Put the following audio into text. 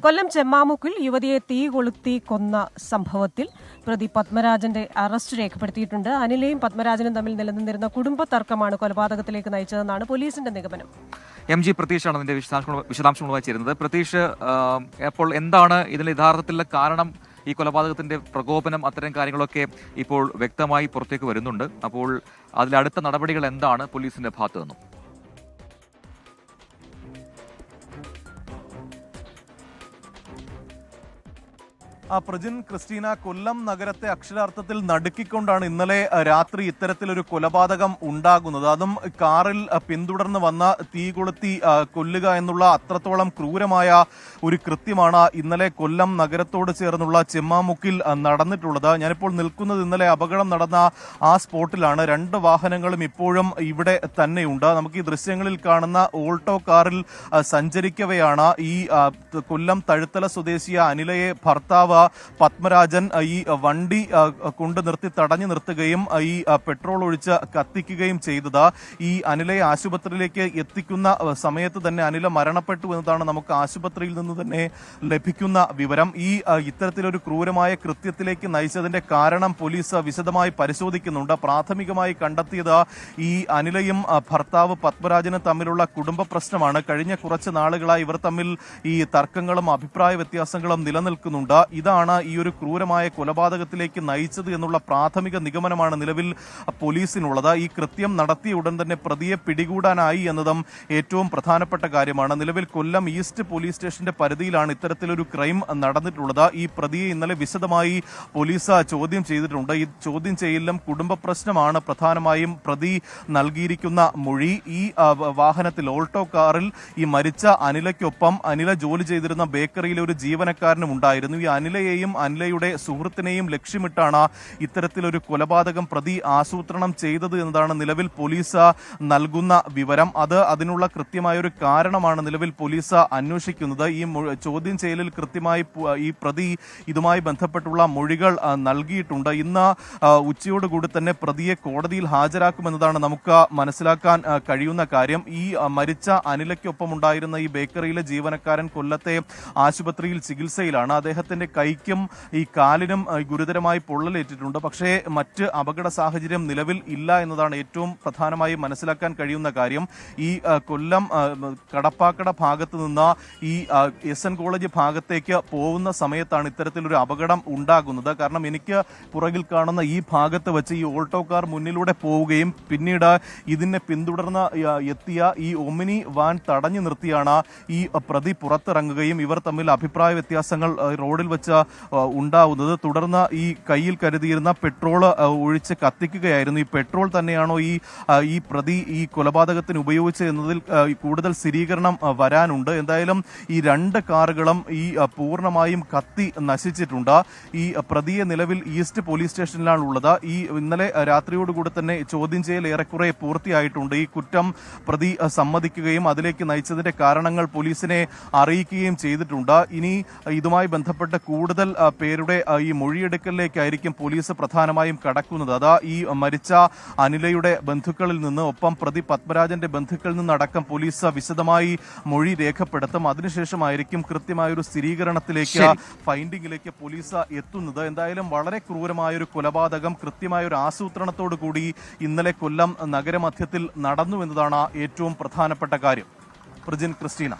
കൊല്ലം ചെമ്മാമുക്കിൽ യുവതിയെ തീ കൊളുത്തി കൊന്ന സംഭവത്തിൽ പ്രതി പത്മരാജന്റെ അറസ്റ്റ് രേഖപ്പെടുത്തിയിട്ടുണ്ട്. അനിലയും പത്മരാജനും തമ്മിൽ നിലനിന്നിരുന്ന കുടുംബ തർക്കമാണ് കൊലപാതകത്തിലേക്ക് നയിച്ചതെന്നാണ് പോലീസിന്റെ നിഗമനം. MG പ്രതീഷാണ് അതിന്റെ വിശദാംശങ്ങളുമായി ചേരുന്നത്. പ്രതീഷ്, അപ്പോൾ എന്താണ് ഇതിന്റെ യഥാർത്ഥത്തിലുള്ള കാരണം? ഈ കൊലപാതകത്തിന്റെ പ്രകോപനം, അത്തരം കാര്യങ്ങളൊക്കെ ഇപ്പോൾ വ്യക്തമായി പുറത്തേക്ക് വരുന്നുണ്ട്. അപ്പോൾ അതിലടുത്ത നടപടികൾ എന്താണ് പോലീസിന്റെ ഭാഗത്തു നിന്നും? പ്രജിൻ, ക്രിസ്റ്റീന, കൊല്ലം നഗരത്തെ അക്ഷരാർത്ഥത്തിൽ നടുക്കിക്കൊണ്ടാണ് ഇന്നലെ രാത്രി ഇത്തരത്തിലൊരു കൊലപാതകം ഉണ്ടാകുന്നത്. അതും കാറിൽ പിന്തുടർന്ന് വന്ന തീ കൊളുത്തി കൊല്ലുക എന്നുള്ള അത്രത്തോളം ക്രൂരമായ ഒരു കൃത്യമാണ് ഇന്നലെ കൊല്ലം നഗരത്തോട് ചേർന്നുള്ള ചെമ്മാമുക്കിൽ നടന്നിട്ടുള്ളത്. ഞാനിപ്പോൾ നിൽക്കുന്നത് ഇന്നലെ അപകടം നടന്ന ആ സ്പോട്ടിലാണ്. 2 വാഹനങ്ങളും ഇപ്പോഴും ഇവിടെ തന്നെയുണ്ട്. നമുക്ക് ഈ ദൃശ്യങ്ങളിൽ കാണുന്ന ഓൾട്ടോ കാറിൽ സഞ്ചരിക്കവെയാണ് ഈ കൊല്ലം തഴുത്തല സ്വദേശിയ അനിലയെ ഭർത്താവ് പത്മരാജൻ ഈ വണ്ടി കൊണ്ട് തടഞ്ഞു നിർത്തുകയും ഈ പെട്രോൾ ഒഴിച്ച് കത്തിക്കുകയും ചെയ്തത്. ഈ അനിലയെ ആശുപത്രിയിലേക്ക് എത്തിക്കുന്ന സമയത്ത് തന്നെ അനില മരണപ്പെട്ടു എന്നതാണ് നമുക്ക് ആശുപത്രിയിൽ നിന്ന് തന്നെ ലഭിക്കുന്ന വിവരം. ഈ ഇത്തരത്തിലൊരു ക്രൂരമായ കൃത്യത്തിലേക്ക് നയിച്ചതിന്റെ കാരണം പോലീസ് വിശദമായി പരിശോധിക്കുന്നുണ്ട്. പ്രാഥമികമായി കണ്ടെത്തിയത് ഈ അനിലയും ഭർത്താവ് പത്മരാജനും തമ്മിലുള്ള കുടുംബ പ്രശ്നമാണ്. കഴിഞ്ഞ കുറച്ച് നാളുകളായി ഇവർ തമ്മിൽ ഈ തർക്കങ്ങളും അഭിപ്രായ വ്യത്യാസങ്ങളും നിലനിൽക്കുന്നുണ്ട്. ഇതാണ് ഈ ഒരു ക്രൂരമായ കൊലപാതകത്തിലേക്ക് നയിച്ചത് എന്നുള്ള പ്രാഥമിക നിഗമനമാണ് നിലവിൽ പോലീസിനുള്ളത്. ഈ കൃത്യം നടത്തിയ ഉടൻ തന്നെ പ്രതിയെ പിടികൂടാനായി എന്നതും ഏറ്റവും പ്രധാനപ്പെട്ട കാര്യമാണ്. നിലവിൽ കൊല്ലം ഈസ്റ്റ് പോലീസ് സ്റ്റേഷന്റെ പരിധിയിലാണ് ഇത്തരത്തിലൊരു ക്രൈം നടന്നിട്ടുള്ളത്. ഈ പ്രതിയെ ഇന്നലെ വിശദമായി പോലീസ് ചോദ്യം ചെയ്തിട്ടുണ്ട്. ഈ ചോദ്യം ചെയ്യലിലും കുടുംബ പ്രശ്നമാണ് പ്രധാനമായും പ്രതി നൽകിയിരിക്കുന്ന മൊഴി. ഈ വാഹനത്തിൽ ഓൾട്ടോ കാറിൽ ഈ മരിച്ച അനിലയ്ക്കൊപ്പം അനില ജോലി ചെയ്തിരുന്ന ബേക്കറിയിലെ ഒരു ജീവനക്കാരനും ഉണ്ടായിരുന്നു. ഈ അനിലയെയും അനിലയുടെ സുഹൃത്തിനെയും ലക്ഷ്യമിട്ടാണ് ഇത്തരത്തിലൊരു കൊലപാതകം പ്രതി ആസൂത്രണം ചെയ്തത് എന്നതാണ് നിലവിൽ പോലീസ് നൽകുന്ന വിവരം. അതിനുള്ള കൃത്യമായ ഒരു കാരണമാണ് നിലവിൽ പോലീസ് അന്വേഷിക്കുന്നത്. ഈ ചോദ്യം ചെയ്യലിൽ കൃത്യമായി ഈ പ്രതി ഇതുമായി ബന്ധപ്പെട്ടുള്ള മൊഴികൾ നൽകിയിട്ടുണ്ട്. ഇന്ന് ഉച്ചയോടുകൂടി തന്നെ പ്രതിയെ കോടതിയിൽ ഹാജരാക്കുമെന്നതാണ് നമുക്ക് മനസ്സിലാക്കാൻ കഴിയുന്ന കാര്യം. ഈ മരിച്ച അനിലയ്ക്കൊപ്പം ഉണ്ടായിരുന്ന ഈ ബേക്കറിയിലെ ജീവനക്കാരൻ കൊല്ലത്തെ ആശുപത്രിയിൽ ചികിത്സയിലാണ്. അദ്ദേഹത്തിന്റെ കൈക്കും ഈ കാലിനും ഗുരുതരമായി പൊള്ളലേറ്റിട്ടുണ്ട്. പക്ഷേ മറ്റ് അപകട സാഹചര്യം നിലവിൽ ഇല്ല എന്നതാണ് ഏറ്റവും പ്രധാനമായി മനസ്സിലാക്കാൻ കഴിയുന്ന കാര്യം. ഈ കൊല്ലം കടപ്പാക്കട ഭാഗത്ത് നിന്ന് ഈ SN കോളേജ് ഭാഗത്തേക്ക് പോകുന്ന സമയത്താണ് ഇത്തരത്തിലൊരു അപകടം ഉണ്ടാകുന്നത്. കാരണം എനിക്ക് പുറകിൽ കാണുന്ന ഈ ഭാഗത്ത് വെച്ച് ഈ ഓൾട്ടോ കാർ മുന്നിലൂടെ പോവുകയും പിന്നീട് ഇതിനെ പിന്തുടർന്ന് എത്തിയ ഈ ഒമിനി വാൻ തടഞ്ഞു നിർത്തിയാണ് ഈ പ്രതി പുറത്തിറങ്ങുകയും ഇവർ തമ്മിൽ അഭിപ്രായ വ്യത്യാസങ്ങൾ റോഡിൽ വെച്ച് ഉണ്ടാവുന്നത്. തുടർന്ന് ഈ കയ്യിൽ കരുതിയിരുന്ന പെട്രോൾ ഒഴിച്ച് കത്തിക്കുകയായിരുന്നു. ഈ പെട്രോൾ തന്നെയാണോ ഈ പ്രതി ഈ കൊലപാതകത്തിന് ഉപയോഗിച്ചത് എന്നതിൽ കൂടുതൽ സ്ഥിരീകരണം വരാനുണ്ട്. എന്തായാലും ഈ 2 കാറുകളും ഈ പൂർണ്ണമായും കത്തി നശിച്ചിട്ടുണ്ട്. ഈ പ്രതിയെ നിലവിൽ ഈസ്റ്റ് പോലീസ് സ്റ്റേഷനിലാണ് ഉള്ളത്. ഈ ഇന്നലെ രാത്രിയോടുകൂടി തന്നെ ചോദ്യം ചെയ്യൽ ഏറെക്കുറെ പൂർത്തിയായിട്ടുണ്ട്. ഈ കുറ്റം പ്രതി സമ്മതിക്കുകയും അതിലേക്ക് നയിച്ചതിന്റെ കാരണങ്ങൾ പോലീസിനെ അറിയിക്കുകയും ചെയ്തിട്ടുണ്ട്. ഇനി ഇതുമായി ബന്ധപ്പെട്ട കൂടുതൽ പേരുടെ ഈ മൊഴിയെടുക്കലിലേക്കായിരിക്കും പോലീസ് പ്രധാനമായും കടക്കുന്നത്. അതാ ഈ മരിച്ച അനിലയുടെ ബന്ധുക്കളിൽ നിന്ന്, ഒപ്പം പ്രതി പത്മരാജന്റെ ബന്ധുക്കളിൽ നിന്നടക്കം പോലീസ് വിശദമായി മൊഴി രേഖപ്പെടുത്തും. അതിനുശേഷമായിരിക്കും കൃത്യമായൊരു സ്ഥിരീകരണത്തിലേക്ക്, ഫൈൻഡിങ്ങിലേക്ക് പോലീസ് എത്തുന്നത്. എന്തായാലും വളരെ ക്രൂരമായൊരു കൊലപാതകം കൃത്യമായൊരു ആസൂത്രണത്തോടു കൂടി ഇന്നലെ കൊല്ലം നഗരമധ്യത്തിൽ നടന്നു എന്നതാണ് ഏറ്റവും പ്രധാനപ്പെട്ട കാര്യം. പ്രജിൻ, ക്രിസ്റ്റീന.